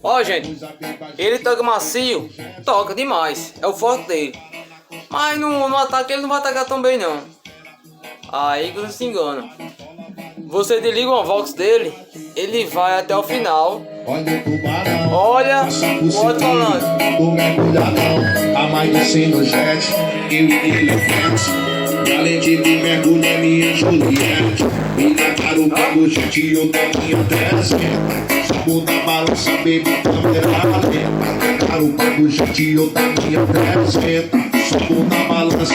Ó, gente, ele toca macio, toca demais, é o forte dele. Mas no ataque ele não vai atacar tão bem não. Aí que você se engana. Você desliga uma Vox dele, ele vai até o final. Olha o tubarão, olha o outro falando. do mergulhadão, a mais de 100 no jet, eu e ele é flex. Valente de mergulho é minha Juliette. Me tacaram pago jet, eu tô minha 300. Sapo na balança, baby, câmera lenta. Tacaram pago jet, eu tô minha 300. Sapo na balança,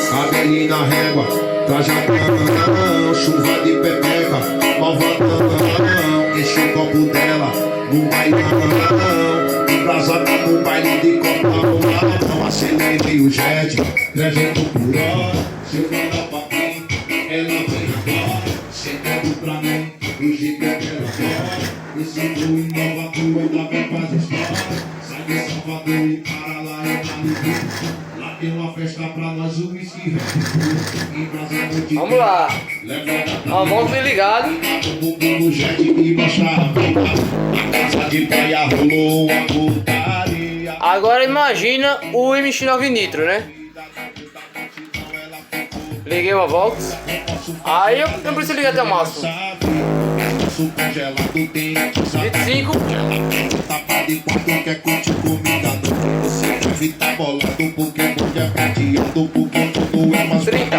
cabelinho na régua, trajadão, chuva de pepeca, malvadão, enche o copo dela no bailão, embrasada no baile de copa, não acelerei o jet, 300 por hora, se eu mandar pra mim, ela vem agora, sentando pra mim, o jeito é dela fora, esse flu inovador ainda vem faz história, sai de Salvador e para lá em Malibu. Tem uma festa pra nós, o whisky. Vamos lá. Ó, vamos bem ligado. Agora imagina o MX-9 Nitro, né? Liguei uma Vox. Aí eu não preciso ligar até o máximo. 25. De quanto quer curtir comida, você quer evitar bolado porque muito é prateado, porque tudo é mais 30.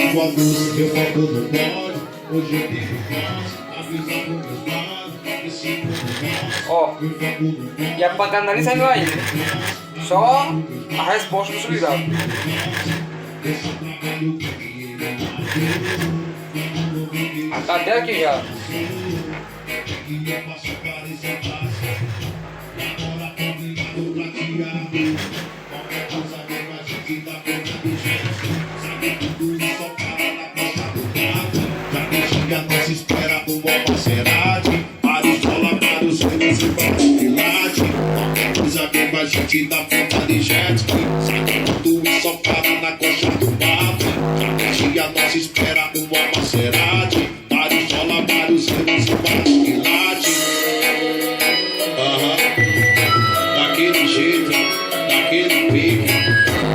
Igual doce, eu foco no bode, hoje eu tenho voz, avisa pro meus manos, esse mundo ó, e a pancada ali saindo ainda. Só a resposta do ligado. Tá até aqui já. Não se espera por bom Maserati, para escola, para os filhos e para o pilate. Qualquer coisa vem com a gente da ponta de jet ski.